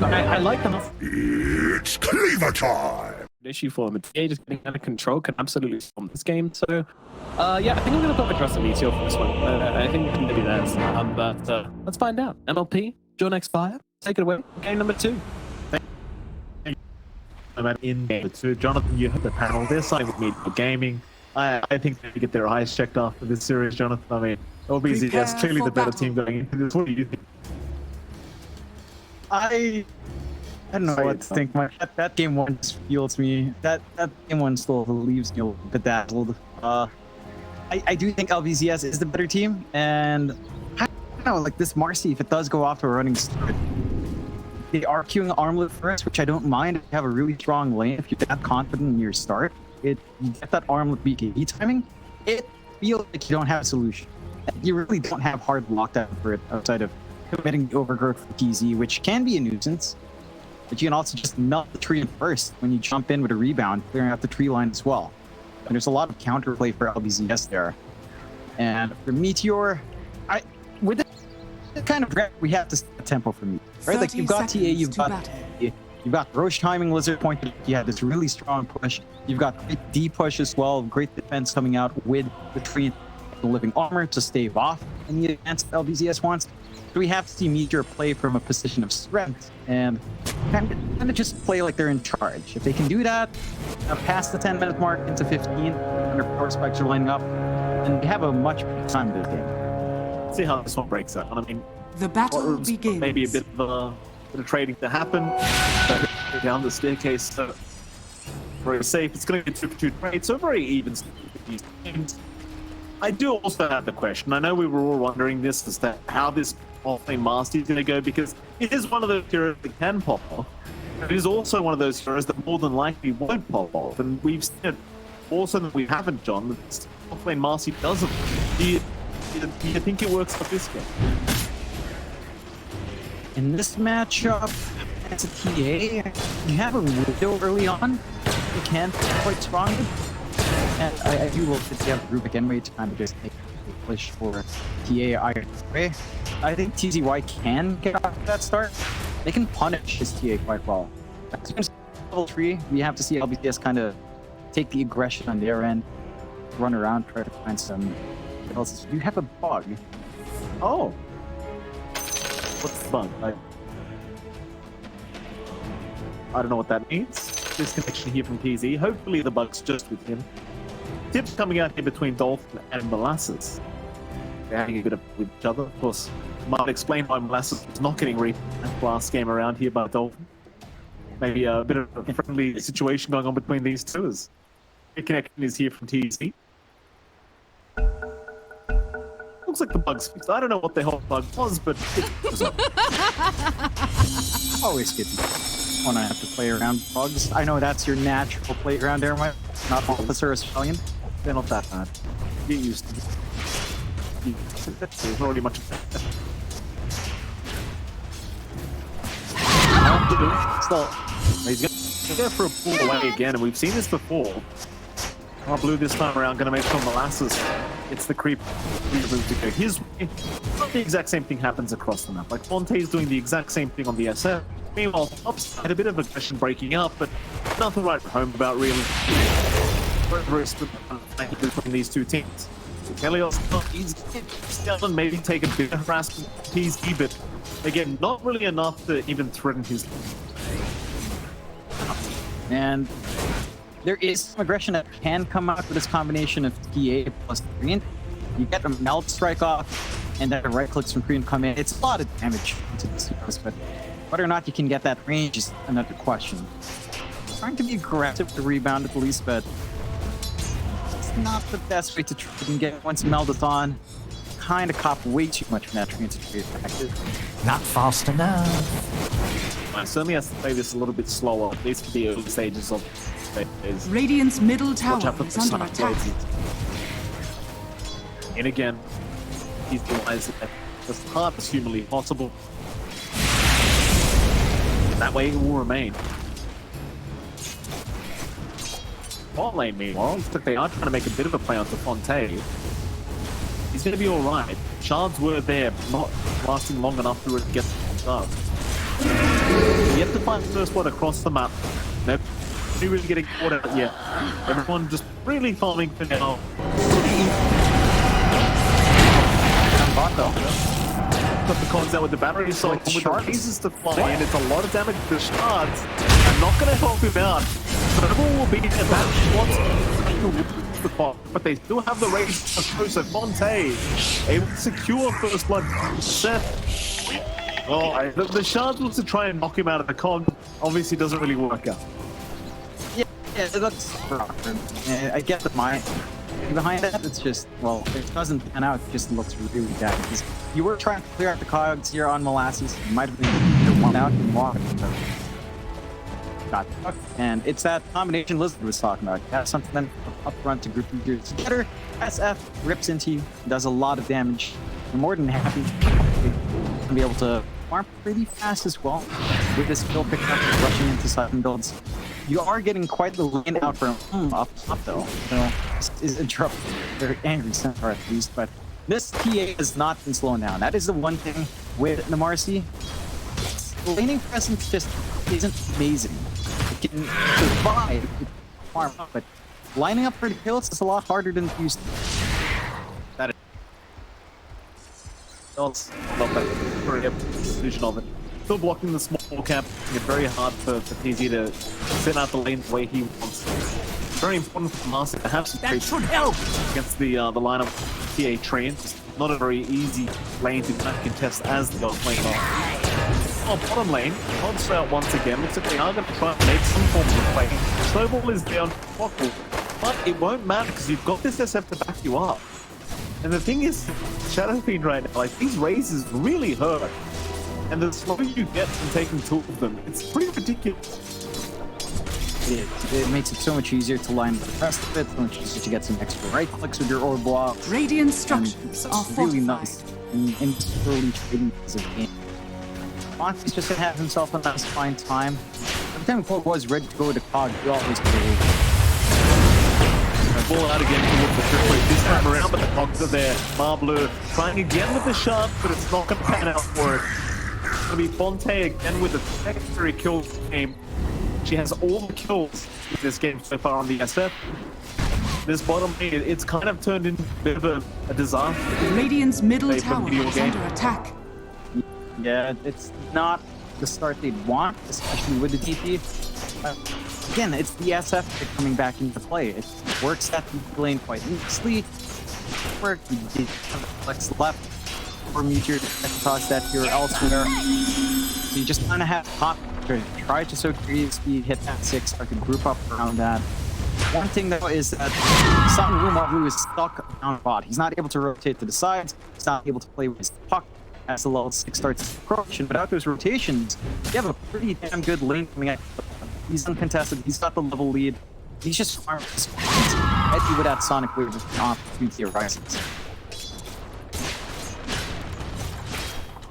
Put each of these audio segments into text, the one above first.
I like enough. It's cleaver time! Issue for them. TA just getting out of control can absolutely storm this game. So, yeah, I think I'm going to put my trust in Meteor for this one. I think it can be theirs. But let's find out. MLP, your next fire. Take it away. Game number 2. In game 2, Jonathan, you heard the panel. They're signing with Meteor Gaming. I think they get their eyes checked after this series, Jonathan. I mean, LBZS clearly the better team going into this. What do you think? I don't know what to think. That game one just fuels me. That game one still leaves me a little bedazzled. I do think LBZS is the better team, and I don't know, like this Marcy, if it does go off a running start, they are queuing Armlet first, which I don't mind. If you have a really strong lane, if you're that confident in your start, you get that Armlet BKB timing, it feels like you don't have a solution. You really don't have hard lockdown for it outside of committing the overgrowth for TZ, which can be a nuisance. But you can also just melt the tree first when you jump in with a rebound, clearing out the tree line as well. And there's a lot of counterplay for LBZS there. And for Meteor, with the kind of we have to set the tempo for Meteor, right? Like you've got TA, you've got Roche timing, Lizard Point. You have this really strong push. You've got great D push as well, great defense coming out with the tree, the living armor to stave off any advance LBZS wants. So we have to see Meteor play from a position of strength and kind of just play like they're in charge. If they can do that, past the 10-minute mark into 15, when their power spikes are lining up, then we have a much better time in this game. See how this one breaks out. I mean, the battle begins. Maybe a bit of trading to happen. Down the staircase, so very safe. It's going to be 2-for-2 trade, so very even. I do also have the question. I know we were all wondering this as to how this off-lane master is going to go, because it is one of those heroes that can pop off. It is also one of those heroes that more than likely won't pop off, and we've seen it also that we haven't, John. That off-lane master doesn't. Do you think it works for this game? In this matchup, as a TA, you have a window early on. You can be quite strong. And I do love that you have Rubik and Wait time to just make a push for TA either way. I think TZY can get off that start. They can punish his TA quite well. As soon as level 3, we have to see LBZS kind of take the aggression on their end, run around, try to find some else. You have a bug. Oh. What's the bug? I don't know what that means. Disconnection here from TZ. Hopefully the bug's just with him. Tips coming out here between Dolphin and Molasses. They're having a bit of with each other. Of course, might explain why Molasses was not getting reaped last game around here by Dolphin. Maybe a bit of a friendly situation going on between these two as connection is here from TZ. Looks like the bug's fixed. I don't know what the hell bug was, but it was up. Always good when I have to play around with bugs. I know that's your natural playground there, Mike. Not Officer Australian. They're not that bad. Get used to it. There's already much of that. Still, he's going to go for a pull away again, and we've seen this before. Marblue this time around going to make sure Molasses it's the creep move to go his way. Not the exact same thing happens across the map. Like Fonte is doing the exact same thing on the SF. Meanwhile, upside a bit of aggression breaking up, but nothing right home about really. Wherever it's between these two teams. Helios, he's down, maybe take a bit of harassment, TZ, but again, not really enough to even threaten his. And there is some aggression that can come out with this combination of TA plus Korean. You get a melt strike off, and then right clicks from Korean come in. It's a lot of damage to the heroes, but whether or not you can get that range is another question. Trying to be aggressive to rebound at least, but it's not the best way to try and get once Meldathon. Kind of cop way too much from that transit to be effective. Not fast enough. I certainly has to play this a little bit slower, at least for the early stages of phase. Radiant's middle tower is under attack. And again, he's realized that as hard as humanly possible. That way it will remain. Bot lane, meanwhile, looks like they are trying to make a bit of a play onto Fonte. He's going to be alright. Shards were there, but not lasting long enough to get the start. to find first blood across the map. Nope. Really getting caught out yet. Everyone just really farming for now. Bot though. Got the cogs out with the battery, so with the lasers to fly in, it's a lot of damage to the shards. I'm not going to help him out. Snowball will be in that the pot, but they still have the race to go, so Fonte able to secure first blood. Seth, the shards wants to try and knock him out of the cog. Obviously doesn't really work out. Yeah, that's I get the mind behind that. It's just, well, it doesn't pan out. It just looks really bad. Because you were trying to clear out the cogs here on molasses. You might have been either one out and walk. And it's that combination Lizard was talking about. You have something then up front to group you together. SF rips into you, does a lot of damage. You're more than happy to be able to farm pretty fast as well with this build picking up and rushing into siphon builds. You are getting quite the lane out from up top though. So this is interrupting. Very angry centaur at least, but this TA has not been slowing down. That is the one thing with the Marcy. The laning presence just isn't amazing. It can survive, farm up, but lining up for the kills is a lot harder than it used to. That is. Love that vision of it. Still blocking the small cap. It's very hard for PZ to set out the lane the way he wants. Very important for Marcy to have some that should help against the lineup TA train. Not a very easy lane to contest as the off lane are. Oh, bottom lane, Odds out once again. Looks like they are going to try and make some form of a play. Snowball is down, but it won't matter because you've got this SF to back you up. And the thing is, Shadow Fiend right now, like these raises really hurt. And the slower you get from taking two of them, it's pretty ridiculous. It makes it so much easier to line the rest of it, so much easier to get some extra right clicks with your orb blocks. Radiant structures are really fortified. nice in this early trading phase of the game. Fonte's just gonna have himself a nice fine time. Every time Cole was ready to go with the cog, he always did. Ball out again to look for triple this time around, but the cogs are there. Marblue trying again with the shard, but it's not going to pan out for it. It's going to be Fonte again with the secondary kill game. She has all the kills in this game so far on the SF. This bottom lane, it's kind of turned into a bit of a disaster. Radiant's middle Play tower from is game. under attack. Yeah, it's not the start they'd want, especially with the DP. Again, it's the SF coming back into play. It works that lane quite nicely. Where you did have flex left for Meteor to toss that here elsewhere. So you just kind of have to try to soak your speed, hit that 6, start to group up around that. One thing though is that marblue is stuck down bot. He's not able to rotate to the sides. He's not able to play with his puck as the level 6 starts to approach. And without those rotations, you have a pretty damn good lane coming out. He's uncontested. He's got the level lead. He's just farming his ready with that Sonic Wave of opportunity arises.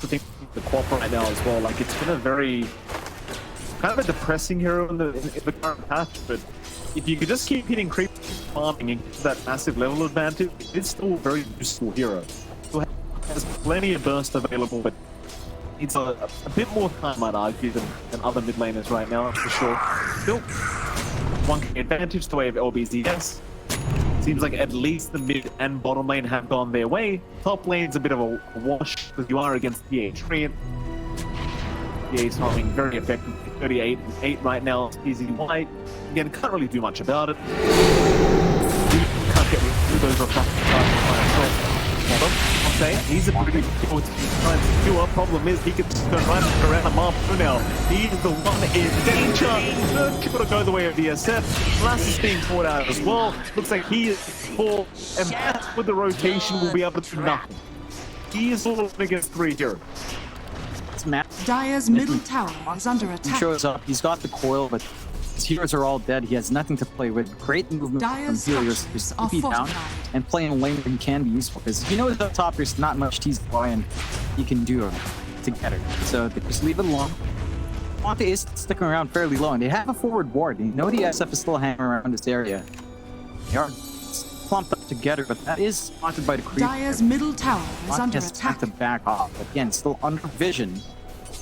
I think the co-op right now as well, like it's been a very kind of a depressing hero in the current patch, but if you could just keep hitting creep farming and get to that massive level advantage, it's still a very useful hero. Still has plenty of burst available, but it's a bit more time, I'd argue, than other mid laners right now, that's for sure. Still, 1k advantage the way of LBZS. Seems like at least the mid and bottom lane have gone their way. Top lane's a bit of a wash because you are against the Treant. The A's farming very effective, 38 and 8 right now. It's easy white. Again, can't really do much about it. Can't get through those reflective targets by himself. He's a pretty difficult to try and secure. Problem is, he can turn right around the marblue now. He is the one in danger. Third kill to go the way of the SF. Lass is being caught out as well. Looks like he is full, and that with the rotation will be able to do nothing. He is all against 3 heroes. It's Matt. Dire's middle tower is under He attack. shows up. He's got the coil, but his heroes are all dead. He has nothing to play with. Great movement Dire's from Helios to structures just are keep down fortified. and play in a lane where he can be useful. Because he knows up top there's not much TZY and he can do together. So they just leave it alone. Fonte is sticking around fairly low, and they have a forward ward. You know the SF is still hanging around this area. They are clumped up together, but that is spotted by the creep. Dire's middle tower is Fonte under has attack. to back off. But again, still under vision.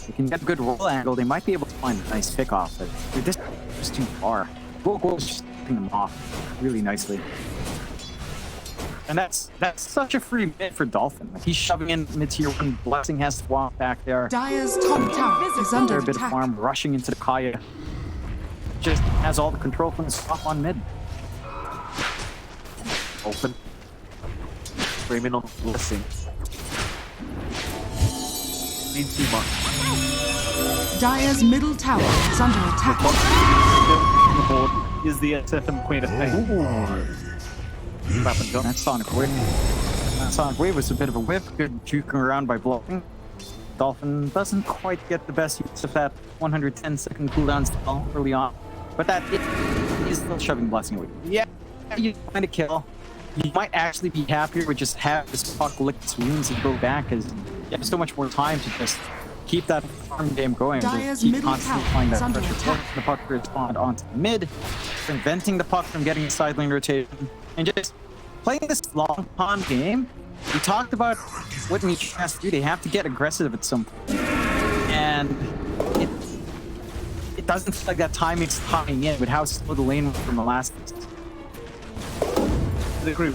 they can get a good roll angle, they might be able to find a nice pick off, but this is too far. Gold's just picking them off really nicely. And that's such a free mid for Dolphin. Like, he's shoving in Meteor when Blessing has to walk back there. Dire's top tower is under A bit of attack. farm, rushing into the Kaya. Just has all the control from the stop on mid. Open. Screaming on Blessing. Need too much. Dire's middle tower is under attack. The board is the SFM Queen of Pain. That Sonic Wave. That Sonic Wave was a bit of a whiff. Good juking around by blocking. Dolphin doesn't quite get the best use of that 110-second cooldown spell early on. But that is still shoving Blessing away. Yeah, you find a kill. You might actually be happier with just have this puck lick its wounds and go back, because you have so much more time to just keep that farm game going. Dire's Just keep middle constantly tower finding is that under pressure, attack. forcing the puck to respond onto the mid, preventing the puck from getting a side lane rotation, and just playing this long pond game. We talked about what Meteor has to do. They have to get aggressive at some point, and it doesn't feel like that timing's coming in with how slow the lane was for molasses. I agree.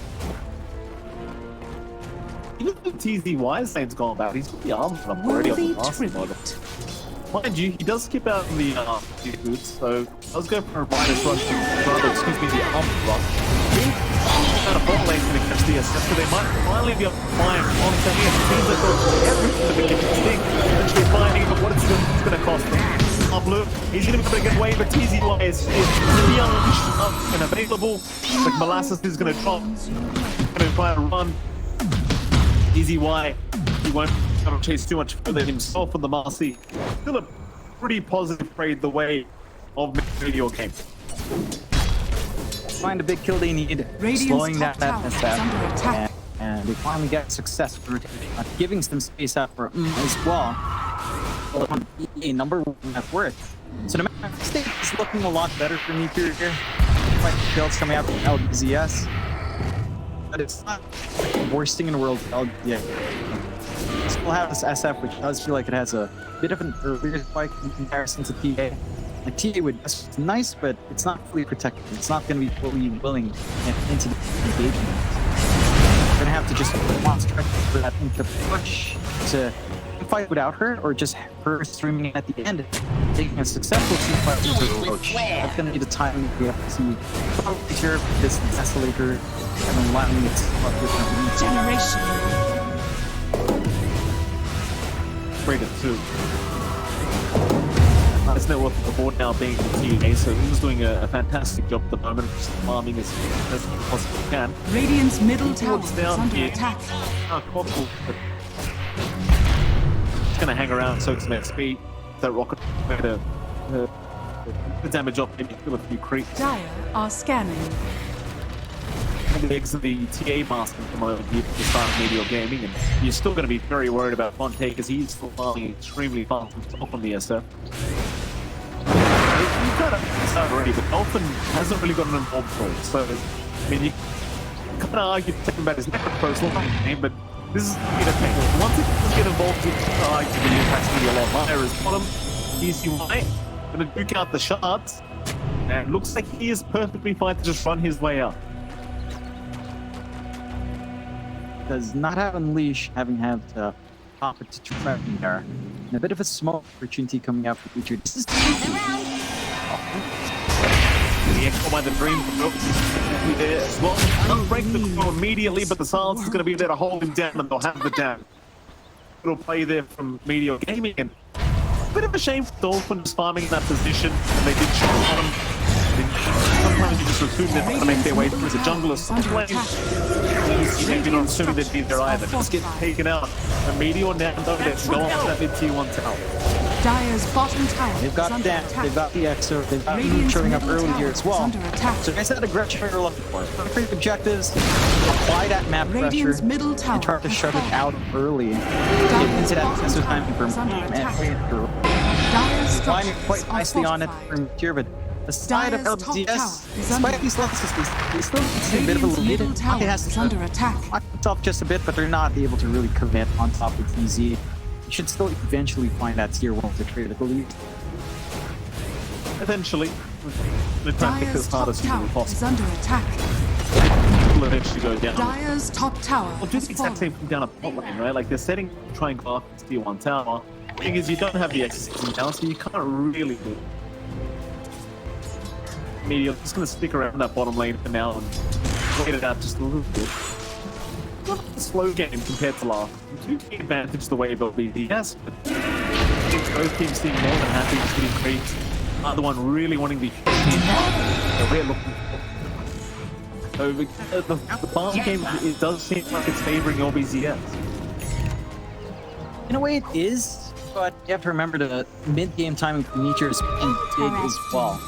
Even the TZY's lane's gone back. He's got the arms up already on the last model. Mind you, he does skip out in the boots, so let's go for a minus rush to the arm rush. Out of bot lane to catch the assist, so they might finally be able to find Fonte. It seems like everything to begin to think. Eventually finding out what it's going to cost them. Marblue, he's going to be able to get away, but TZY is young, up and available. Like Molasses is going to drop. Going to try and run. TZY, he won't have to chase too much further himself on the Marcy. Still a pretty positive trade the way of Meteor game. Find a big kill they need, Radiant's slowing top that tower is SF, under attack. and they finally get success for giving some space out for as well. A number one net worth. So the map state is looking a lot better for Meteor here. Quite the builds coming out from LBZS. But it's not the worst thing in the world for LBZS. Still have this SF, which does feel like it has a bit of an earlier spike in comparison to TA. Like TA would it's nice, but it's not fully protected. It's not going to be fully willing into the engagement. We're going to have to just concentrate for that into push to fight without her, or just her streaming at the end, taking a successful team fight approach. That's going to be the time we have to see probably here this Desolator and then landing its Generation. Rated 2. Nice net worth of the board now being the TA, so he's doing a fantastic job at the moment, just farming as best he possibly can. Radiant's middle tower Towards is down under here. attack. Quadruple, but it's going to hang around, soak some XP. That rocket better the damage off, maybe kill a few creeps. Dire are scanning. The legs of the TA mask at the moment here for the start of Meteor Gaming, and you're still going to be very worried about Fonte because he's still farming extremely fast himself on the SF. You've got to start already, but Dolphin hasn't really gotten involved for it. So, I mean, you can't argue about his network pro game, but this is going to take once it does get involved, you can argue that the impact's going to be a lot higher as bottom. TZY going to duke out the shards, and it looks like he is perfectly fine to just run his way out. Does not have Unleash, having had to pop it to Trevor there. And a bit of a smoke opportunity coming out for Future. This is The echo by the dream there as well. They'll break the core immediately, but the silence is going to be there to hold him down, and they'll have the down. Little play there from Meteor Gaming, and a bit of a shame for Dolphin just farming in that position, and they did shot on him. Sometimes you just assume they're going to make their way through the jungle or something. Maybe not assuming they'd be there either. Just get taken out. And Meteor now, though, let's go on to that mid-tier 1 tower. Dire's bottom tower They've is got under that, attack. they've got the Exo, they've got Radiant's showing up middle early tower here as well. is under attack. So I said aggression you're looking for. Perfect objectives, apply that map Radiant's pressure, middle tower and try to has shove it fallen. out early. Get Dire's into that bottom sense of tower time for is under attack. and through. Dire's Finding structures quite are nicely on it fortified. from here, but the side of Dire's top tower LBZS, is under despite these losses, they still see a bit of a Radiant's lead. middle tower Fonte has is to under attack. lock himself just a bit, but they're not able to really commit on top of DZ. should still eventually find that tier 1 to trade at the lead. Eventually, we're trying to pick Dyer's as hard top as humanly tower is possible. under attack. Will eventually go down. Dyer's top tower Well, has just the exact same fallen. thing down a bot lane, right? Like they're setting try and go after tier 1 tower. Thing is, you don't have the XCs now, so you can't really do it. Meteor just going to stick around that bottom lane for now and wait it out just a little bit. Not a slow game compared to last. You do take advantage of the wave of BDS, but both teams seem more than happy just getting creeps. Either one really wanting the team that we're looking for. So the farm game, it does seem like it's favoring LBZS. In a way, it is, but you have to remember the mid-game timing for Meteor is pretty big as well.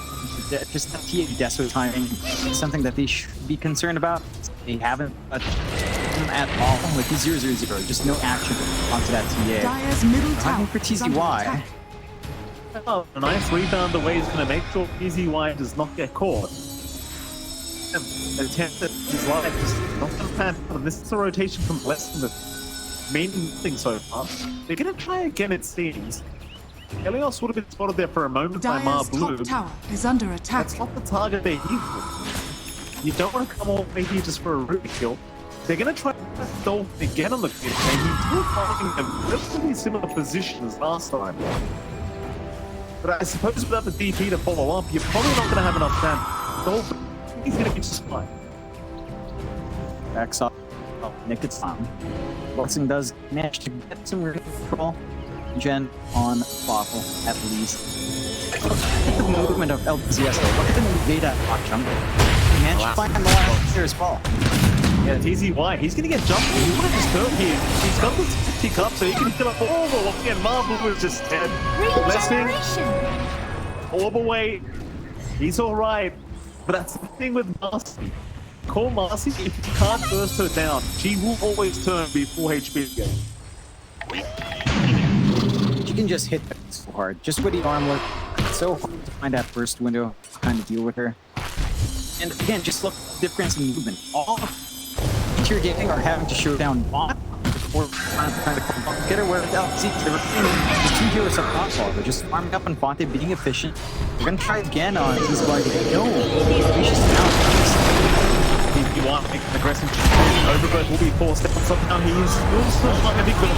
Just the TA Deso timing is something that they should be concerned about. They haven't touched them at all with the 0-0-0. Just no action onto that TA. Dyer's middle Hunting tower for is under TZY. attack. Oh, a nice rebound away is going to make sure TZY does not get caught. Attempt at his life just not going to pan out. This is a rotation from Blessing that meaning nothing so far. They're going to try again, it seems. Helios would have been spotted there for a moment by Dyer's marblue. top tower is under attack. That's not the target they're here for. You don't want to come all the way here just for a root kill. They're going to try dolphin again on the kid, and he's still finding a relatively similar position as last time. But I suppose without the DP to follow up, you're probably not going to have enough time. Dolphin, he's going to be just fine. Backs up. Oh, Nick, it's time. Blessing does manage to get some ring control. Gen on Waffle, at least. The movement of LBZS though. Look at the Veda hot jump. He managed to find the last here as well. Yeah, TZY, he's gonna get jumped. He would have just hurt here. He's got the tick up, so he can kill up all the way. And Marble is just dead. Blessing, all the way. He's alright. But that's the thing with Marcy. Call Marcy, if you can't burst her down, she will always turn before HP again. You can just hit them so hard. Just with the armlet, it's so hard to find that first window to kind of deal with her. And again, just look at the difference in movement. All of tier gaming are having to show down bot before trying to get her where without see the two heroes up top wall. They're just farming up on Fonte, being efficient. They're gonna try again on these like no, vicious down. If you want to make an aggressive Overbird will be forced out somehow. He is also like a big but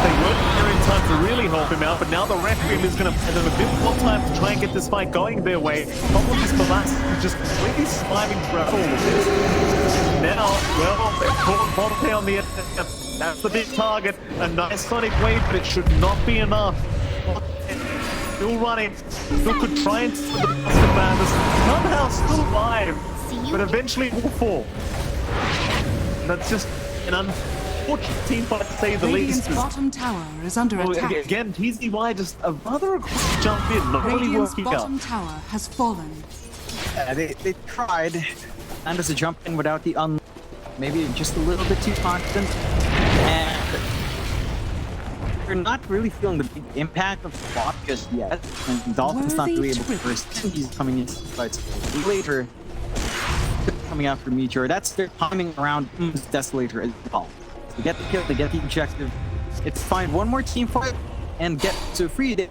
they weren't there in time to really help him out, but now the ref wheel is going to pay them a bit more time to try and get this fight going their way. Problem is molasses is just completely surviving throughout all of this. Now, well, they've caught Fonte on the end. That's the big target. A nice sonic wave, but it should not be enough. Still running. Still could try and steal the Buster Banders. Somehow still alive. But eventually will fall. That's just an unfortunate team fight to say the Radiant's least. bottom tower is under attack. Again, TZY just a rather aggressive jump in, not really Radiant's working out. bottom tower has fallen. They tried. And as a jump in without the maybe just a little bit too confident. And you're not really feeling the big impact of the bot just yet. And Dolphin's not really able to burst. He's coming in fights later. Coming out for Meteor. That's their timing around Desolator as well. They get the kill, they get the objective. It's find one more team fight and get to free it.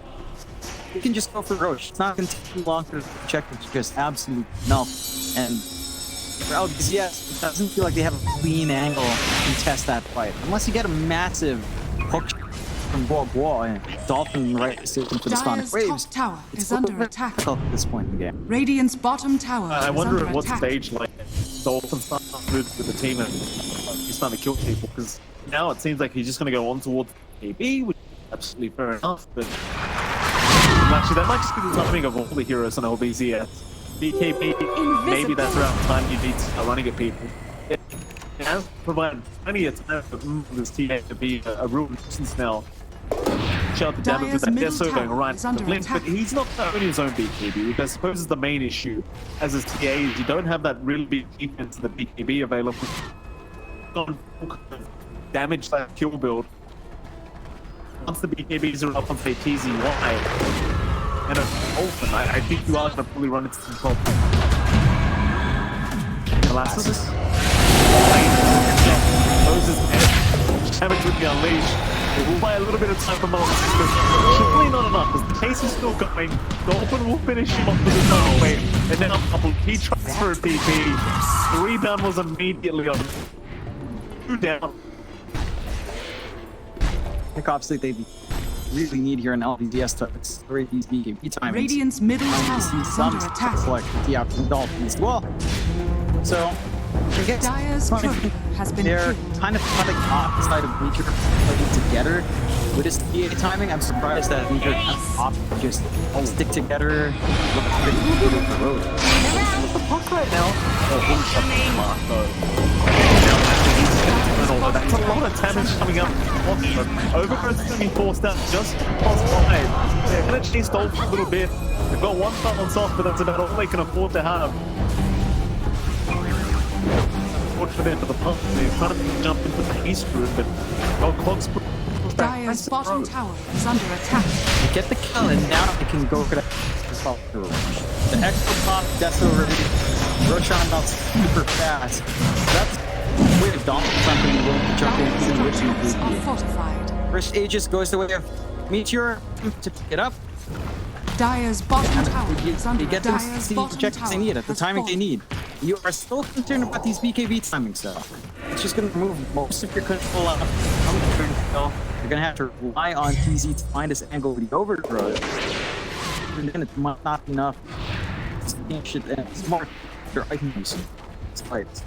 You can just go for Roche. It's not going to take too long for the objective to just absolute melt. And for LBZS, it doesn't feel like they have a clean angle to test that fight. Unless you get a massive hook from Bois and Dolphin right decision for the Sonic Dyer's Waves. top tower It's is a little under bit attack. difficult at this point in the game. Radiant's bottom tower I is wonder under at what attack. stage like Dolphin starts with the team and he's starting to kill people, because now it seems like he's just going to go on towards KB, which is absolutely fair enough, but actually that might just be the timing of all the heroes on LBZS. BKB, maybe that's around the time you need to start running at people. It has provided plenty of time for this TA to be a real nuisance now. Shout the damage with that Dyer's Deso middle going tower right is to the under blink, but attack. he's not owning his own BKB, which I suppose is the main issue. As his TA is, you don't have that really big defense in the BKB available. On damage that kill build. Once the BKBs are up on say TZY and an Dolphin, I think you are going to probably run into some problem. Molasses. Moses damage with the unleash. It will buy a little bit of time for molasses, but surely not enough, because the pace is still going. Dolphin will finish him off with his final wave, and now he tries for a PP. The rebound was immediately on. 2 down. Pickoffs that they really need here in LBZS to accelerate these BKB timings. Radiant's middle tower See is some under attack. select the out from Dolphins as well. So, I guess Dire's funny, turret has been they're killed. kind of on the opposite of Meteor playing together with this DA timing. I'm surprised that Meteor can opt to just stick together. Look pretty good on the road. The puck right now. That's a lot of damage coming up. Overgrowth's going to be forced out just past 5. They're going to chase Dolphin a little bit. They've got one balance off, but that's about all they can afford to have. Unfortunate for the puck. They're trying to jump into the east room, but Clogs Dire's bottom tower is under attack. They get the kill, and now they can go for the extra pop, Deso already. Roshan out super fast. That's way of Dolphin something willing to jump in even with Dire's the are BB. fortified. First Aegis goes the way of Meteor to pick it up. Dire's bottom tower is under You get them Dire's the bottom objectives they tower need at the has timing they fallen. need. You are still concerned about these BKB timings though. It's just going to remove most of your control out from the turn kill. You're going to have to rely on TZ to find this angle with the overgrowth. And then it's not enough to shit and smart your items. Spikes.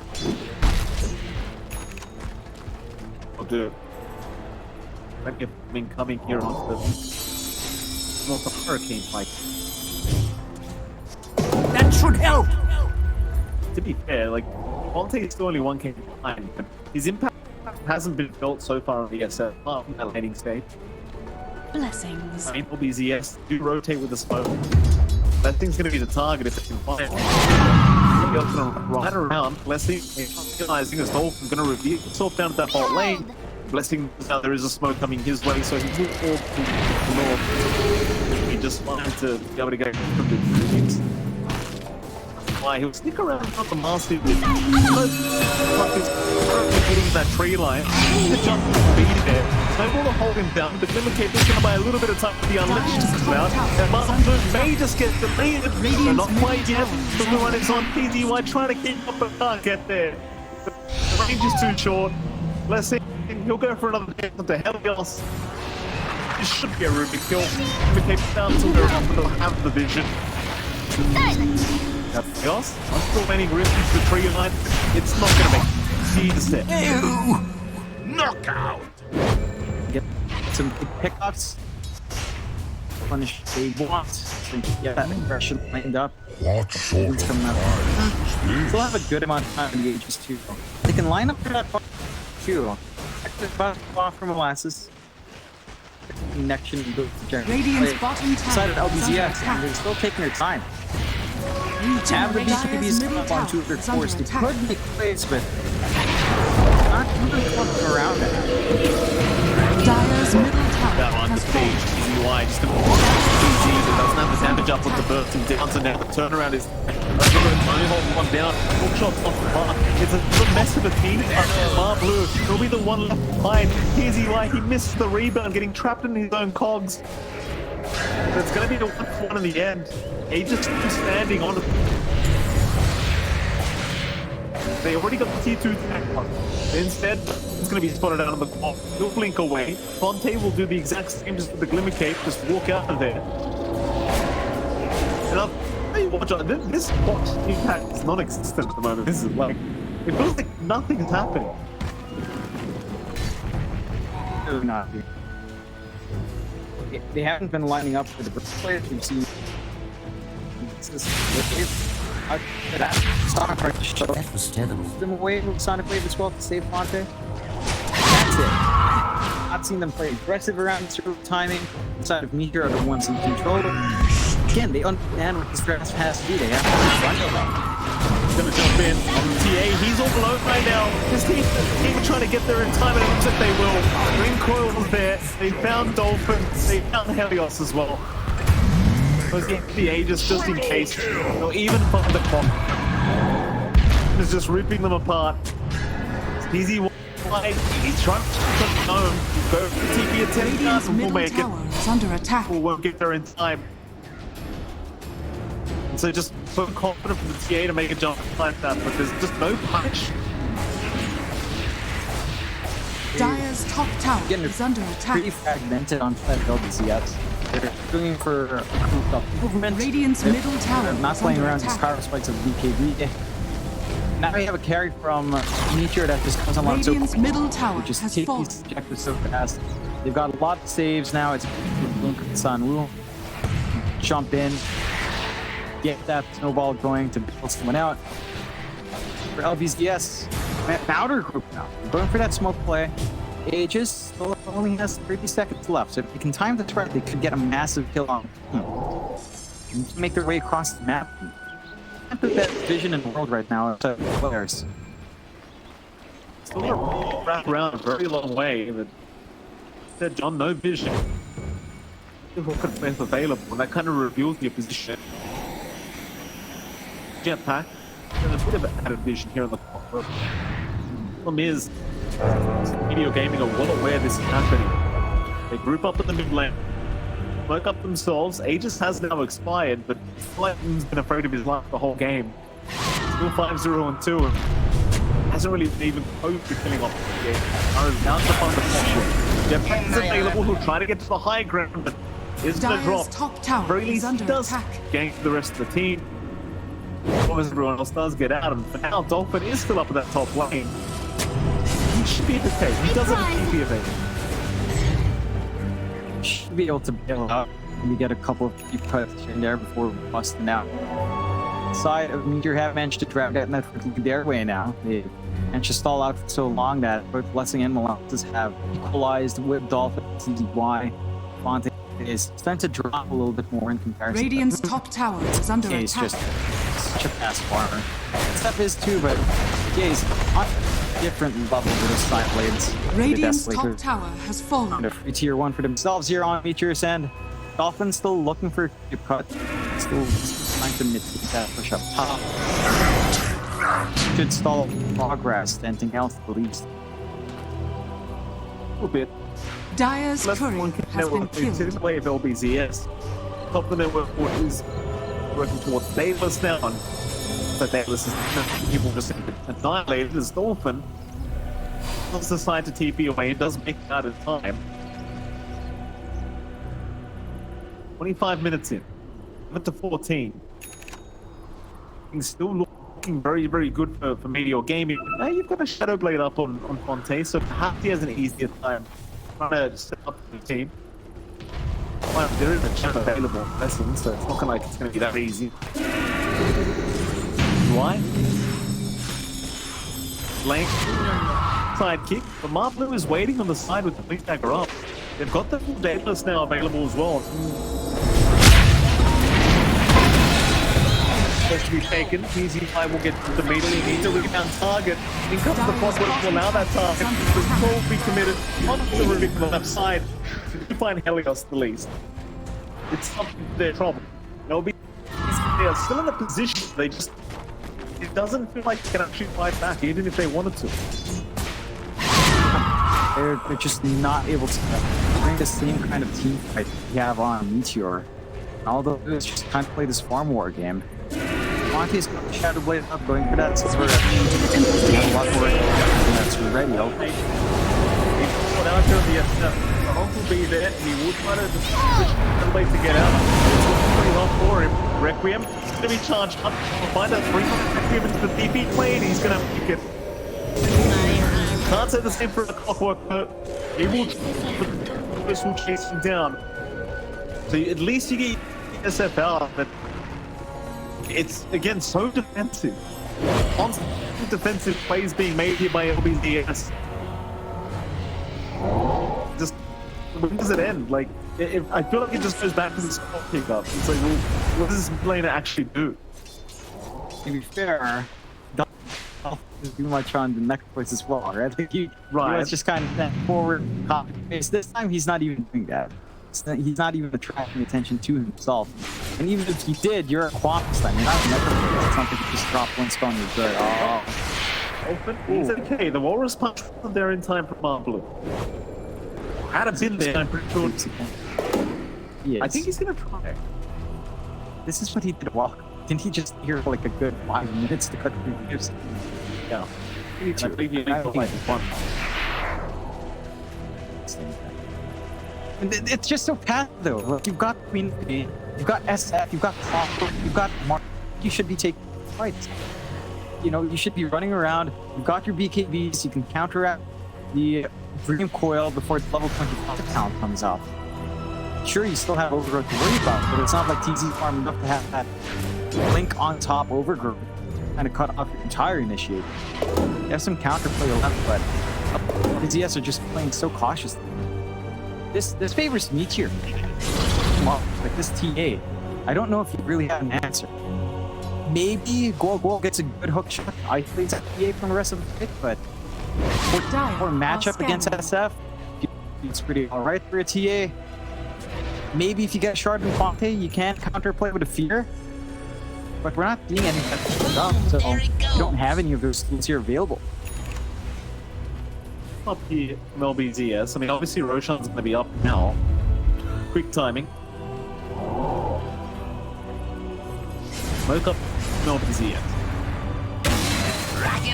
I'll do it. Might get them coming here on the not the hurricane fight. That should help. To be fair, like Fonte is still only 1k behind, but his impact hasn't been felt so far on the SF, apart from that laning stage. Blessings. I mean, LBZS do rotate with the smoke. That thing's going to be the target if it can find it. Meteor's going to ride around. Blessing, realizing his Dolphin going to reveal himself down at that bot lane. Blessing, now there is a smoke coming his way, so he will fall to the north. He just wanted to be able to get from the teams. Why he'll stick around on the massive with hitting that tree line. The jump speed there. Able to hold him down, but Gigabyte is going to buy a little bit of time for the unleashed to come out. And marblue may just get deleted, but not quite yet. The blue one is on PZY trying to keep up but can't get there. The range is too short. Blessing, he'll go for another hit onto Helios. This should be a Ruby kill. Gigabyte down to where he will have the vision. Helios, I'm still waiting Rift into the tree line. It's not going to make the step. Knockout. Get some big pickups. Punish they want. Get that aggression lined up. What sort of Coming up. Still have a good amount of time in the Aegis too. They can line up for that too. Off from molasses. Connection and go to general. Radiant's bottom tower Side of is under LBZS, and attack. they're still taking their time. Have the BKBs come up on two of their cores. They could make plays, but not really clumping around it. Dire's middle tower That on the has stage, fallen. PZY just gonna walk easy, but doesn't have the damage up with the burst and down, so now the turnaround is only holding one down. Hook shots off the mark. It's a mess of a team. Marblue will be the one left behind. PZY, he missed the rebound, getting trapped in his own cogs. But it's gonna be the 1-1 in the end. Aegis is standing on it. They already got the T2 tag. Instead, it's going to be spotted out on the quad. He'll blink away. Fonte will do the exact same just with the Glimmer Cape, just walk out of there. And I'll tell you what, John, this box impact is non-existent at the moment. This is like, it feels like nothing's happening. They're not. They haven't been lining up for the players. We've seen. Sonic Wave to show that was terrible. them away with Sonic Wave as well to save Fonte. That's it. Not seen them play aggressive around sort of timing. Inside of Meteor are the ones in control. Again, they understand what this draft has to do. They have to run it. He's gonna jump in on the TA. He's all alone right now. His team even trying to get there in time, and it looks like they will. Green Coil was there. They found Dolphin. They found Helios as well. Was the Aegis just in case, or even from the clock. Is just ripping them apart. Easy side. He's trying to go for TP attempt. Radiant's We'll middle make it. tower is under attack. We won't get there in time. So just so confident from the TA to make a jump like that, but there's just no punch. Dire's top tower Getting is under pretty attack. fragmented on that LBZS. They're looking for improvement. Radiant's middle tower They're not is playing under around these attack. power spikes of BKB. Now we have a carry from Meteor that just comes along so Radiant's quickly. middle tower Just has take fallen. these objectives so fast. They've got a lot of saves now. It's Sun Wu. Jump in, get that snowball going to build someone out. For LBZS, outer group now. Going for that smoke play. Aegis only has 30 seconds left, so if they can time the threat, they could get a massive kill on and make their way across the map. Can't put that vision in the world right now to players. Still gonna wrap around a very long way. But said John, no vision. Difficult defense available, and that kind of reveals your position. Jetpack. There's a bit of added vision here in the corner. Problem is, video gaming are well aware this is happening. They group up in the mid lane, work up themselves. Aegis has now expired, but Flightman's been afraid of his life the whole game. Still 5-0-2, and hasn't really even close to killing off the game. Now to find the top. Jetpack is available. He'll try to get to the high ground, but isn't gonna drop. Dire's top tower Very is least he under does attack. gank the rest of the team. As everyone else does get out, and for now, Dolphin is still up in that top lane. He should be okay. He doesn't have TP available. Should be able to bail out. We get a couple of deep cuts here and there before busting out. Side of Meteor have managed to drag that network their way now. They managed to stall out for so long that both Blessing and Molasses have equalized with Dolphin. This is why Fonte is starting to drop a little bit more in comparison. Radiant's top tower is under He's attack. just such a fast farmer. Step is too, but he's on a different level with his side blades. Radiant's The top Desolator. tower has And fallen. a free tier 1 for themselves here on Meteor's end. Dolphin still looking for a cut. Still trying to mitigate that push up top. Should stall progress, anything else at least. A little bit. Dire's Less than courier one has been network. It's in killed. the way of LBZS. Top of the network is working towards Daedalus now. And so Daedalus is people just annihilated as Dolphin does decide to TP away. It does make it out in time. 25 minutes in. Went to 14. Things still looking very, very good for Meteor Gaming. Now you've got a Shadow Blade up on Fonte, so perhaps he has an easier time trying to step up the team. Well, there is a chance available lesson, so it's not gonna like it's gonna be that easy. Why? Lane side kick, but marblue is waiting on the side with the blink dagger up. They've got the full Daedalus now available as well. Supposed to be taken. Easy fight will get the immediately. Needs a rebound target. In comes the pot will allow that target. The control will be committed onto the Rubik on the left side. To find Helios the least. It's not their problem. They'll be they are still in a position. They just it doesn't feel like they can actually fight back, even if they wanted to. They're just not able to bring the same kind of team fight we have on Meteor. All they'll do is just kind of play this farm war game. Monty's got the Shadow Blade up, going for that silver. They have a lot more that's ready. Okay. He's out there the Hulk will be there. He would try to just Shadow Blade to get out. It's pretty hard for him. Requiem is going to be charged up. We'll find out 3 Requiem into the DP lane. He's going to make it. Can't say the same for the Clockwork, but he will chase him down. So at least you get SF out, but it's again so defensive. Constant defensive plays being made here by LBZS. Just when does it end? Like I feel like it just goes back to the spot pickup. It's like, well, what does this laner actually do? To be fair, is too much on the next place as well, right? Like he was just kind of that forward copy paste. This time he's not even doing that. He's not even attracting attention to himself. And even if he did, you're a quap this time. You're not a necromancer. It's not like you just drop one stone and you're good. Oh. Dolphin, he's okay. The Walrus Punch wasn't there in time for marblue. Had it been there, I'm pretty sure. Yes. I think he's gonna try. This is what he did walk. Didn't he just hear like a good 5 minutes to cut through waves? Yeah. I believe you need to like one. And it's just so passive though. Like you've got Queen, you've got SF, you've got Fonte, you've got Mark. You should be taking fights. You know, you should be running around. You've got your BKBs. You can counteract the Dream Coil before the level 25 count comes up. Sure, you still have Overgrowth to worry about, but it's not like TZ farm enough to have that Link on top Overgrowth kind of cut off your entire initiative. You have some counterplay left, but LBZS are just playing so cautiously. This favors Meteor. Well, like this TA. I don't know if you really have an answer. Maybe Goal gets a good hook shot, isolates TA from the rest of the fight, but for matchup against SF, it's pretty alright for a TA. Maybe if you get Shard and Fonte, you can counterplay with a Fear. But we're not seeing any of that stuff, so you don't have any of those skills here available. Up here from LBZS. I mean, obviously Roshan's going to be up now. Quick timing. Smoke up from LBZS.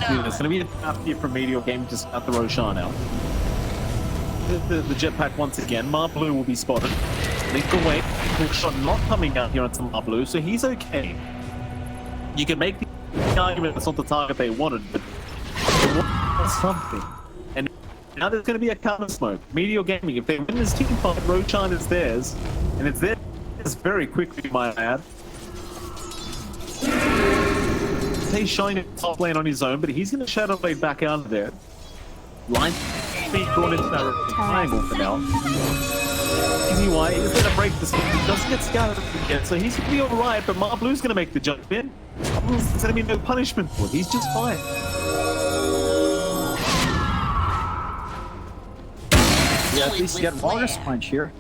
Dude, it's going to be a tough here from Meteor game just at the Roshan now. The jetpack once again. Marblue will be spotted. Link away. Quick shot not coming out here onto Marblue, so he's okay. You can make the argument that's not the target they wanted, but they want something. And now there's going to be a counter smoke. Meteor Gaming, if they win this team fight, Roshan is theirs, and it's theirs very quickly, might I add. He's showing it top lane on his own, but he's going to Shadow Blade back out of there. Line being drawn into that triangle for now. Easy Y is going to break this. He doesn't get scouted again, so he's going to be alright, but Marblue's going to make the jump in. There's going to be no punishment for it. He's just fine. Yeah, at least you get Walrus Punch here.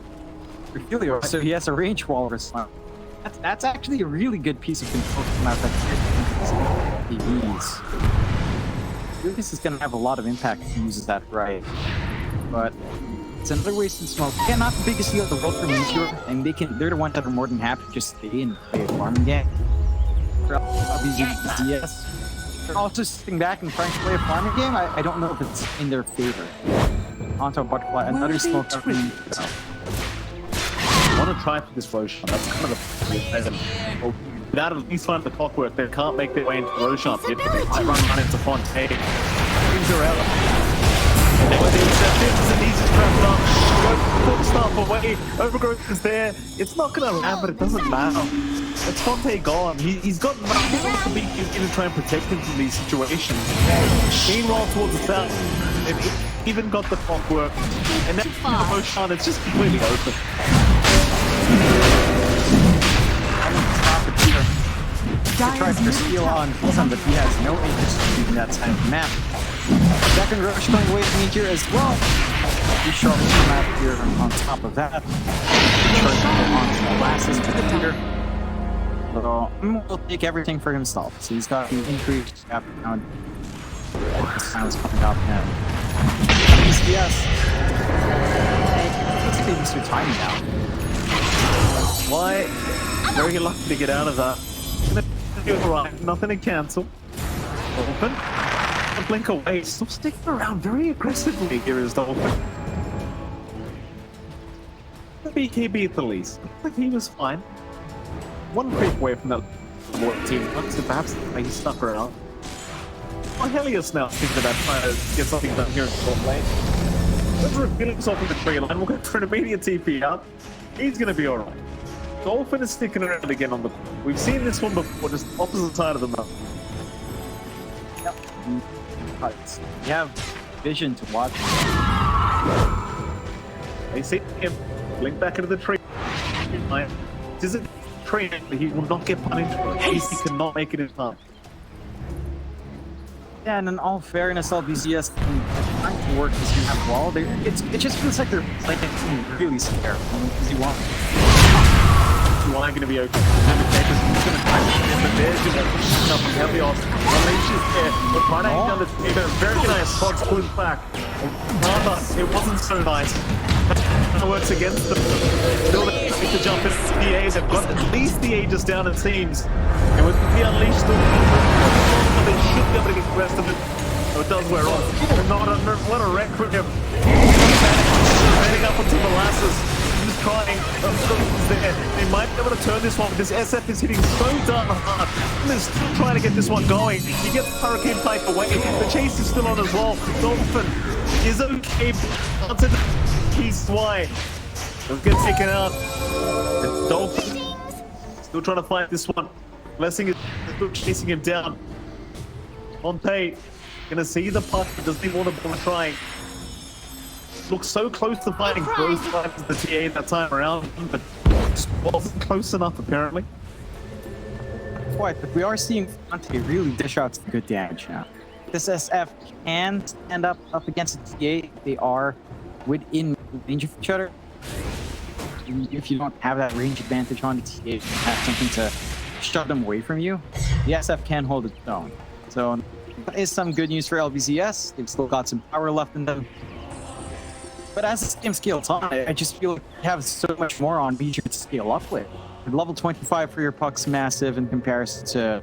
For Helios, so he has a range Walrus Punch. That's actually a really good piece of control from out that Helios is going to have a lot of impact if he uses that right. But it's another wasted smoke. Yeah, not the biggest deal in the world for Meteor, and they're the ones that are more than happy to just stay and play a farming game. For LBZS, they're also sitting back and trying to play a farming game. I don't know if it's in their favor. Onto Butterfly, another smoke up from Meteor. I want to try for this Roshan. That's kind of the without at least finding the clockwork, they can't make their way into Roshan. They run into Fonte. Things are out. Where the interception is an easy trap up. Quick stuff away. Overgrowth is there. It's not going to land, but it doesn't matter. It's Fonte gone. He's got nothing to be in to try and protect him from these situations. Meanwhile, towards the south, they've even got the clockwork. And then the Roshan, it's just completely open. He tries to steal on Quezon, but he has no interest in leaving that side of the map. Second rush going away from Meteor as well. He's sharp the map here on top of that. Tries to go on to molasses for the Meteor. So will take everything for himself. So he's got the increased after count. The sounds coming up now. Yes. Let's get Mr. Tiny now. Why? Very lucky to get out of that. Right, nothing to cancel. Dolphin. Blink away. Still sticking around very aggressively here is Dolphin. The BKB at the least. Like he was fine. One creep away from that team. So perhaps he stuck around. Oh, Helios now thinking about trying to get something done here in the top lane. Let's reveal himself in the tree line. We'll go for an immediate TP out. He's going to be alright. Dolphin is sticking around again on the... We've seen this one before, just opposite side of the map. Yep. You have vision to watch. They see him blink back into the tree. This is a tree, but he will not get punished for it. He cannot make it in time. Yeah, and in all fairness, LBZS trying to work this map wall. It just feels like they're playing really scared. Because you want Y going to be okay. And the Capers going to try to get the bear to up Helios. Unleash is there. We're trying to hang down the Caper. Very nice. Fox pulls back. Rather, it wasn't so nice. That works against them. Still they need to jump in. The A's have got at least the Aegis down, it seems. And with the Unleash still, they should be able to get the rest of it. Oh, it does wear off. What a wreck for him. Heading up onto molasses. He's trying. There. They might be able to turn this one, but this SF is hitting so darn hard. And they're still trying to get this one going. He gets Hurricane Pike away. The chase is still on as well. Dolphin is okay. Onto the piece Y. He'll get taken out. And Dolphin still trying to fight this one. Blessing is still chasing him down. Fonte gonna see the puck, doesn't even want to bother trying. Looks so close to fighting both sides of the TA that time around, but just wasn't close enough apparently. Quite, but we are seeing Fonte really dish out some good damage now. This SF can stand up against the TA. They are within range of each other. If you don't have that range advantage on the TA, you have something to shut them away from you. The SF can hold its own. So that is some good news for LBZS. They've still got some power left in them. But as this game scales on, I just feel like you have so much more on Meteor to scale up with. Level 25 for your puck's massive in comparison to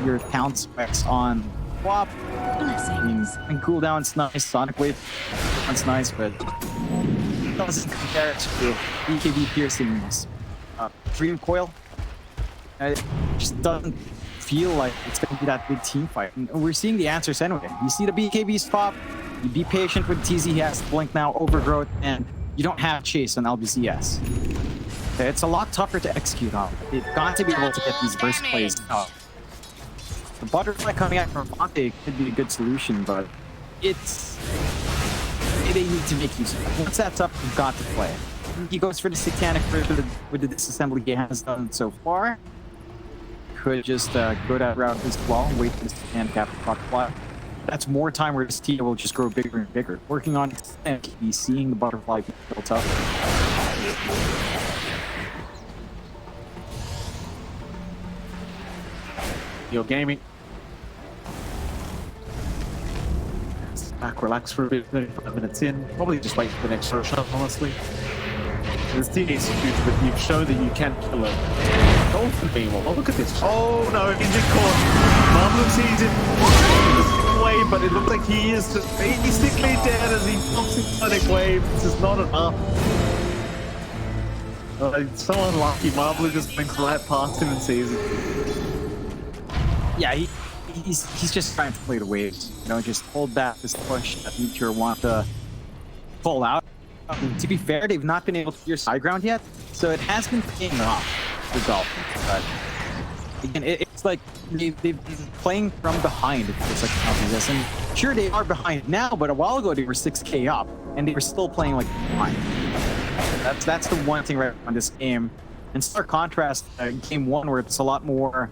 your count specs on Swap. I mean, and cooldown's nice, Sonic Wave that's nice, but it doesn't compare to BKB Piercing's Dream Coil. It just doesn't feel like it's going to be that big team fight. And we're seeing the answers anyway. You see the BKB's pop, you be patient with TZ, he has Blink now, Overgrowth, and you don't have Chase on LBZS. It's a lot tougher to execute on. They've got to be able to get these burst plays out. The butterfly coming out from Fonte could be a good solution, but they need to make use of it. Once that's up, you've got to play. He goes for the Satanic with the disassembly he has done so far. Could just go that route as well and wait for the Satanic after butterfly. That's more time where this team will just grow bigger and bigger. Working on it and he's seeing the butterfly be built up. Your gaming. Back, relax for a bit, 35 minutes in. Probably just wait for the next rush up, honestly. This team is huge, but you've shown that you can kill it. Dolphin being well. Oh, look at this. Oh no, he's in court. Marblue sees him away, but it looks like he is just basically dead as he bumps in Sonic Wave. This is not enough. It's so unlucky. Marblue just blinks right past him and sees it. Yeah, he's just trying to play the waves. You know, just hold back this push that Meteor want to pull out. To be fair, they've not been able to clear side ground yet, so it has been paying off for Dolphin. But again, it's like they've been playing from behind. It's like this, and sure they are behind now, but a while ago they were 6K up, and they were still playing like behind. That's the one thing right on this game. In stark contrast, game one where it's a lot more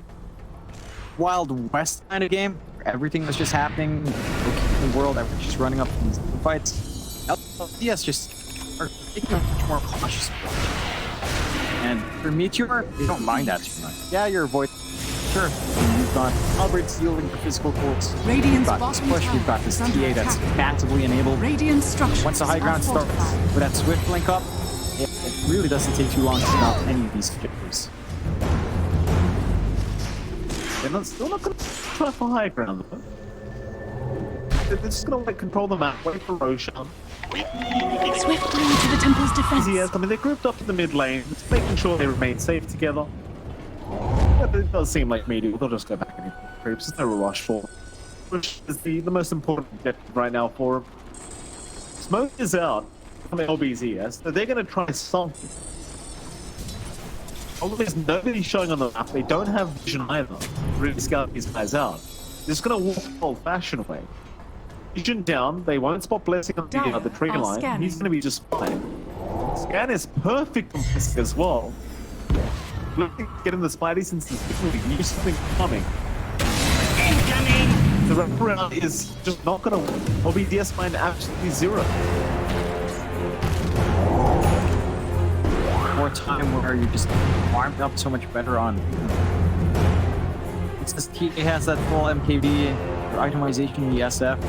Wild West kind of game, where everything was just happening in the world, everyone's just running up in these fights. LBZS just are taking a much more cautious approach. And for Meteor, they don't mind that too much. Yeah, you're avoiding. Sure, you've got Albert's yielding for physical courts. We've got this push, we've got this TA that's massively enabled. Once the high ground starts with that swift link up, it really doesn't take too long to stop any of these shippers. They're still not going to try for high ground though. They're just going to control the map, wait for Roshan. Swiftly to the temple's defense. I mean, they're grouped up in the mid lane, just making sure they remain safe together. But it does seem like Meteor, they'll just go back and hit groups. There's no rush for them, which is the most important objective right now for them. Smoke is out from LBZS, so they're going to try something. Although there's nobody showing on the map, they don't have vision either to really scout these guys out. They're just going to walk the old-fashioned way. Vision down, they won't spot Blessing on the tree line. Scanning. He's going to be just fine. Scan is perfect for Blessing as well. Getting the Spidey since he knew something coming. The wraparound is just not going to LBZS find absolutely zero. more time where you're just warmed up so much better on. It says TA has that full MKB for itemization in the SF.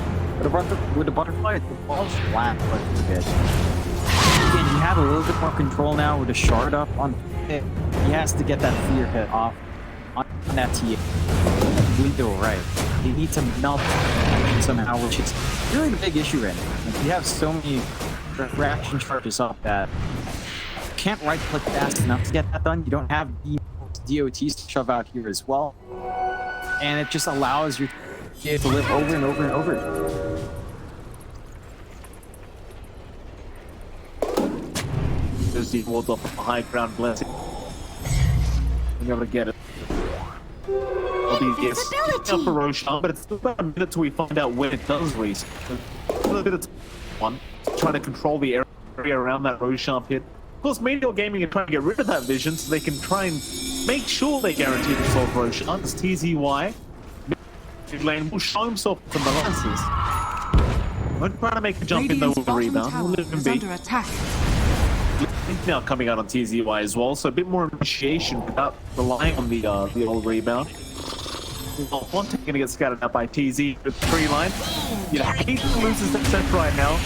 But with the butterfly, the ball's flat quite a bit. Again, you have a little bit more control now with the shard up on it. He has to get that fear hit off on that TA. Window right. He needs to melt somehow, which is really the big issue right now. Like, you have so many refraction charges up that you can't right click fast enough to get that done. You don't have DOTs to shove out here as well. And it just allows your TA to live over and over and over. There's the wards off the high ground blessing. We're able to get it. LBZS up for Roshan, but it's still about a minute till we find out when it does reset. A little bit of one trying to control the area around that Roshan pit. Of course, Meteor Gaming are trying to get rid of that vision so they can try and make sure they guarantee themselves Roshan. It's TZY. Mid lane will show himself to molasses. Not trying to make a jump in though with the rebound. We'll let him be. Under attack. Now coming out on TZY as well, so a bit more initiation without relying on the old rebound. Well, Fonte gonna get scattered out by TZ with the tree line. You hate to lose this set right now.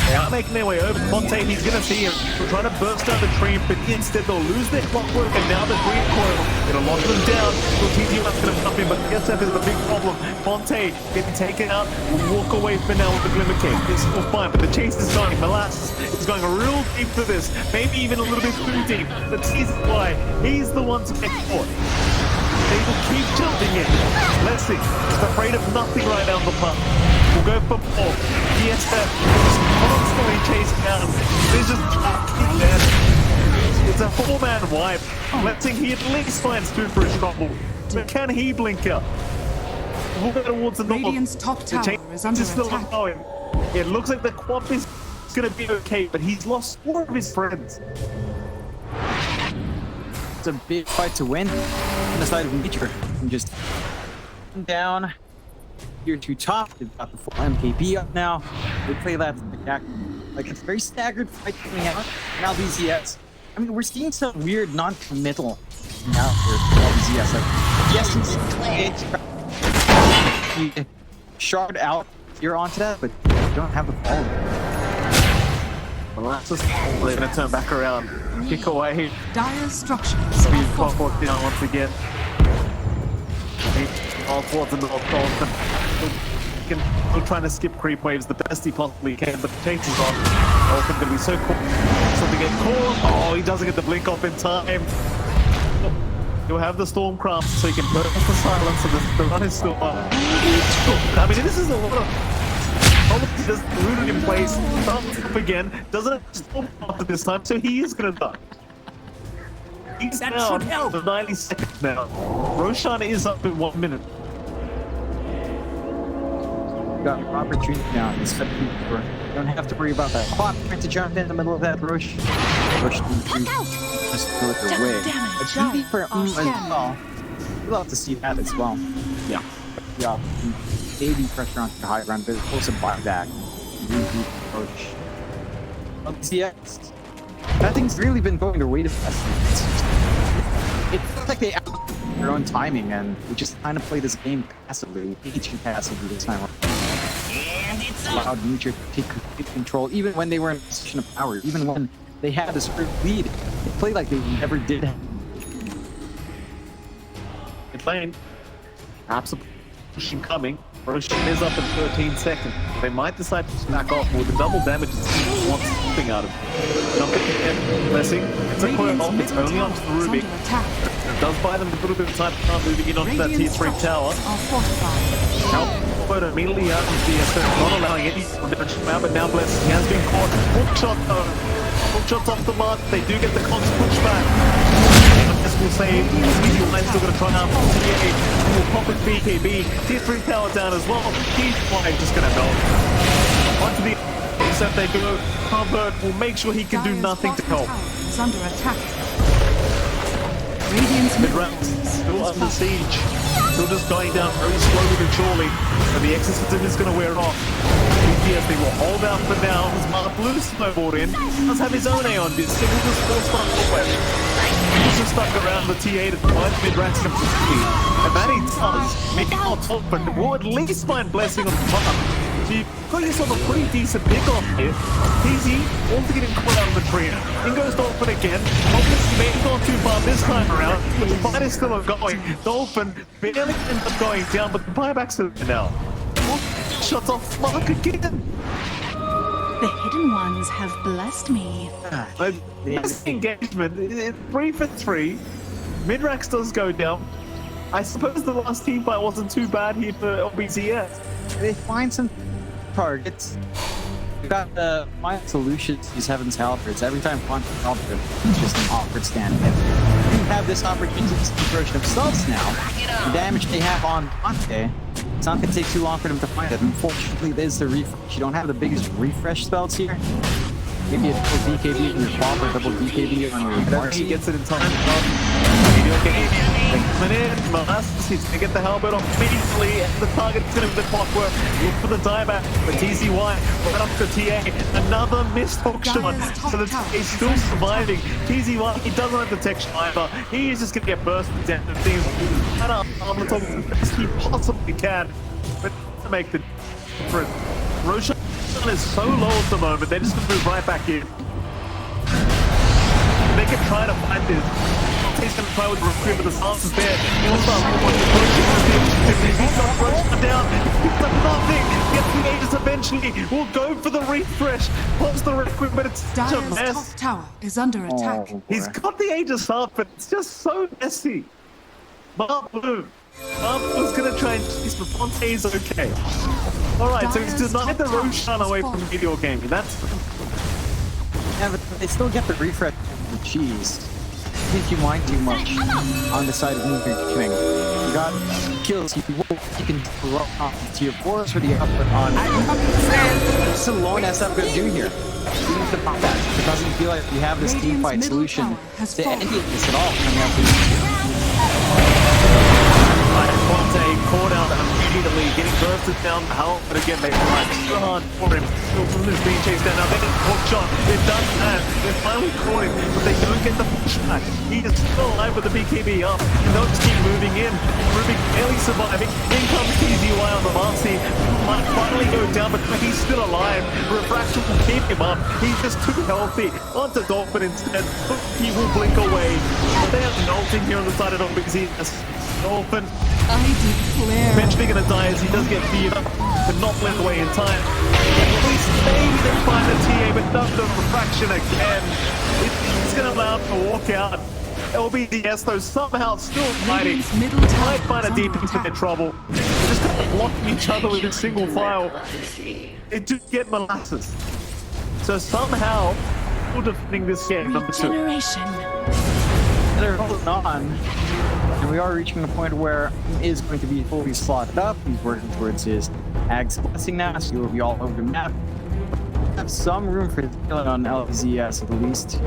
They are making their way over. Fonte, he's gonna see him. We're trying to burst out the tree, but instead they'll lose their clockwork, and now the green coil gonna lock them down. So TZY's gonna jump in, but SF is the big problem. Fonte getting taken out, will walk away for now with the Glimmer Cave. It's still fine, but the chase is going. Molasses is going real deep for this, maybe even a little bit too deep. But TZY, he's the one to get caught. They will keep jumping in. Blessing is afraid of nothing right now on the path. We'll go for ball. DSF is constantly chasing down. There's just there. It's a four-man wipe. Blessing, he at least finds two for his trouble. But can he blink out? We'll go towards the north. Radiant's top tower is under attack. Going. It looks like the Quap is going to be okay, but he's lost four of his friends. It's a big fight to win on the side of Meteor. And just down here to top. They've got the full MKB up now. They play that like it's a very staggered fight coming out. Now LBZS. I mean, we're seeing some weird non-committal now for LBZS. Like, yes, you shard out here onto that, but you don't have the ball. Molasses, they're going to turn back around. Kick away. Dire structures. Speed clockwork down once again. All towards the north pole. Still trying to skip creep waves the best he possibly can, but the chase is on. Dolphin going to be so cool. Something get caught. Oh, he doesn't get the blink off in time. He'll have the Stormcraft so he can burst the silence, and the run is still on. I mean, this is a lot of... Just rooted in place, starts up again, doesn't stop after this time, so he is gonna die. He's down for 90 seconds now. Roshan is up in 1 minute. You got your opportunity now. Instead of you don't have to worry about that. Hot trying to jump in the middle of that rush. Rush just do it their way. A GD for as well. We'd love to see that as well. Yeah. Yeah. Maybe pressure onto the high ground, but it's also buyback. Approach. LBZS. That thing's really been going their way to best. It feels like they out their own timing, and we just kind of play this game passively, teaching passively this time. Allowed Meteor to take complete control, even when they were in a position of power, even when they had this lead. They played like they never did. Mid lane. Perhaps a pushing coming. Roshan is up in 13 seconds. They might decide to smack off with the double damage and want something out of it. Jumping in, Blessing. It's a coil off, it's only onto the Ruby. It does buy them a little bit of time to start moving in onto that tier 3 tower. Now, Fonte immediately out of the DSF, not allowing any damage to come out, but now Blessing has been caught. Hook shot though. Hook shots off the mark, they do get the constant pushback. This will save. Meteor Line's still going to try out. Will pop it BKB. Tier 3 tower down as well. He's just going to melt. Onto the except they go. Humbert will make sure he can do nothing to help. Is under attack. Radiant's mid-round still under siege. Still just going down very slowly but surely. And the exorcism is going to wear off. LBZS, they will hold out for now. As marblue snowballed in, does have his own Aeon disc, and will just force one forward. He's just stuck around the T8 at the moment, mid-ranks him to speed. And that he does, Meteor dolphin will at least find blessing on the top. So you've got yourself a pretty decent pick off here. Easy, also getting caught out of the tree. In goes Dolphin again. Obviously, maybe not too far this time around, but the fight is still ongoing. Dolphin barely ends up going down, but the buybacks are now. Shots off mark again. The hidden ones have blessed me. This engagement, 3 for 3. Midrax does go down. I suppose the last team fight wasn't too bad here for LBZS. They find some targets. We've got the find solutions to these Heaven's Halberds. Every time Fonte Halberd, it's just an awkward stand. If you have this opportunity to approach themselves now, the damage they have on Fonte, it's not going to take too long for them to find it. Unfortunately, there's the refresh. You don't have the biggest refresh spells here. Maybe a double DKB on your bomb or double DKB on your Marcy gets it in time. Coming in, molasses, he's gonna get the halberd off immediately, and the target's gonna be the clockwork. Look for the dieback, but TZY right up to TA. Another missed hook shot, so the TA is still surviving. TZY, he doesn't have detection either. He is just gonna get bursted down the things. Trying to arm the top as best he possibly can, but to make the difference. Roshan is so low at the moment, they're just gonna move right back in. They can try to find this. He's going to try with the recruit, but the stance is there. He'll start he's got Roshan down. He's got nothing. Gets the Aegis eventually. We'll go for the refresh. Pops the recruit, but it's such a Dire's mess. top tower is under attack. He's got the Aegis up, but it's just so messy. Marblue. Marblue's going to try and chase, but Fonte is okay. Alright, so he's denied the Roshan away from Meteor gaming. That's... Yeah, but they still get the refresh from the cheese. I think you mind too much on the side of moving king. You got kills, you can throw off to your force for the output on. What's alone SF going to do here? You need to pop that. It doesn't feel like we have this team fight solution to end this at all coming out Fonte caught out immediately, getting bursted down the help, but again they fight so hard for him. Dolphin is being chased down now. They get a hook shot. They've done that. They've finally caught him, but they don't get the pushback. He is still alive with the BKB up, and they'll just keep moving in. Ruby barely surviving. In comes TZY on the Marcy. Might finally go down, but he's still alive. Refraction will keep him up. He's just too healthy. Onto Dolphin instead. He will blink away. But they have melting here on the side of LBZS. Dolphin I declare. eventually going to die as he does get beat up, but not blink away in time. At least maybe they find the TA, but not the refraction again. It's going to allow him to walk out. LBZS though somehow still fighting. Might find a DPC in trouble. They're just kind of blocking each other with a single file. They do get molasses. So somehow, we're defending this game, number 2. Regeneration. they're holding on. And we are reaching a point where he is going to be fully slotted up. He's working towards his Ag's Blessing now, so he will be all over the map. Have some room for killing on LBZS at least.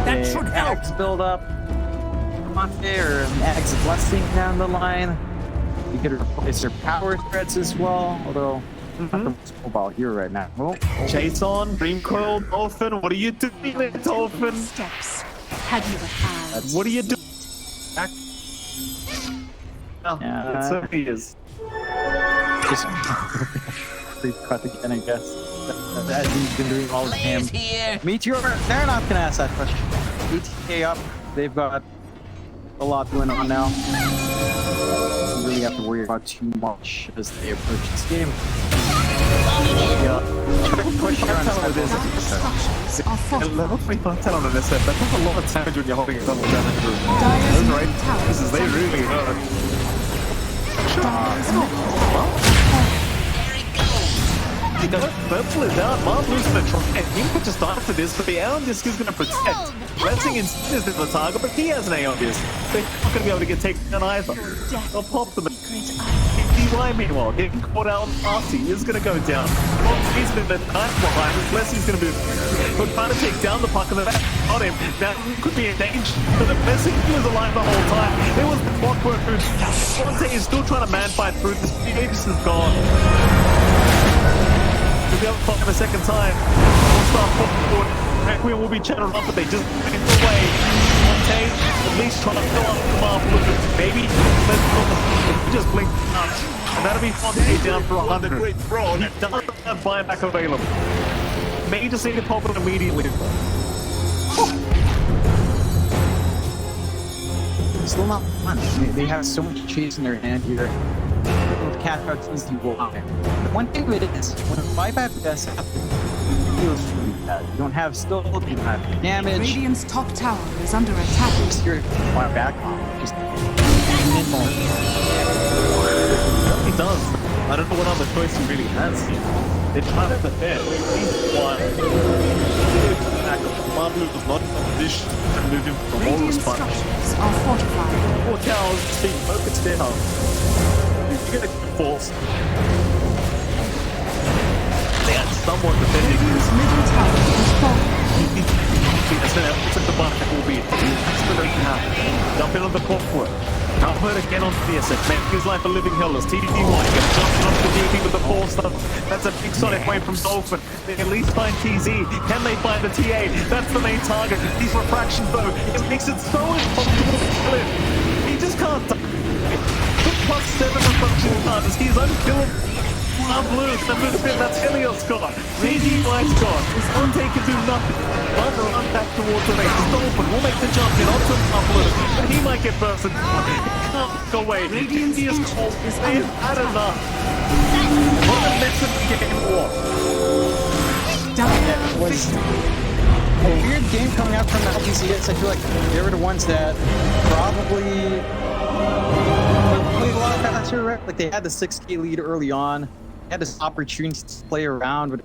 That should help. Ag's build up. Fonte or Ag's Blessing down the line. You could replace their power threats as well, although not the most mobile here right now. Oh. Chase on, Dream Coil, Dolphin. What are you doing there, Dolphin? Steps. Have you had? What are you doing? Back. Oh, Yeah. it certainly is. Just free cut again, I guess. As he's been doing all the game. Here. Meteor, they're not gonna ask that question. A.K.A. up. They've got a lot going on now. Don't really have to worry about too much as they approach this game. Yeah. Push here on side of this. Structures are A fortified. level 3 10 on an SF. That does a lot of damage when you're holding a double damage room. Dire's Those middle right tower pieces, they is really hurt. Dire's middle tower. Purple is out, Marblue's gonna try and he could just die for this, but the Aeon Disc is gonna protect. Blessing instead is the target, but he has an Aeon Disc. They're not gonna be able to get taken down either. They'll pop them. DY meanwhile, getting caught out on Marcy is gonna go down. He's been the knife behind him, Blessing's gonna move. But trying to take down the puck in the back on him. Now he could be in danger, but the Blessing he was alive the whole time. It was the clockwork boost. Fonte is still trying to man fight through this. The Aegis is gone. We'll be able to find a second time. We'll start forward. Requiem will be channeled up, but they just blink away. Fonte at least trying to fill up the marblue. Maybe let's just blink up. And that'll be Fonte down for 100. He doesn't have buyback available. May just need to pop it immediately. Still not fun. They have so much chase in their hand here. With catch out easy wall. The one thing of it is, when a buyback does happen, it feels really bad. You don't have still, you don't have damage. Radiant's top tower is under attack. Just your buyback just minimal. He does. I don't know what other choice he really has here. They're trying to defend. He's why. Marblue was not in a position to move him from all Radiant response. structures are fortified. 4 towers being focused down. You get a force. They are somewhat defending Radiant's this. middle tower is falling. That's an effort at the back, that will be it. That's the right now. Jump in on the corporate. Now put again on VSS. Make his life a living Helios. TDD White gets jumping off the DP with the 4 stuff. That's a big sonic wave from Dolphin. They can at least find TZ. Can they find the TA? That's the main target. These refractions though, it makes it so impossible to kill him. He just can't die. The +7 refraction charges. He's unkillable. Blue, the movement that's Helios got. TD White's got. Fonte can do nothing. But run back towards the base. Dolphin will make the jump in onto Blue. But he might get bursted. He can't go away. Radiant's He is Aegis cold. is They've had enough. What the next game war? Dire Was victory. a weird game coming out from LBZS. I feel like they were the ones that probably played a lot faster, right? Like they had the 6K lead early on. Had this opportunity to play around with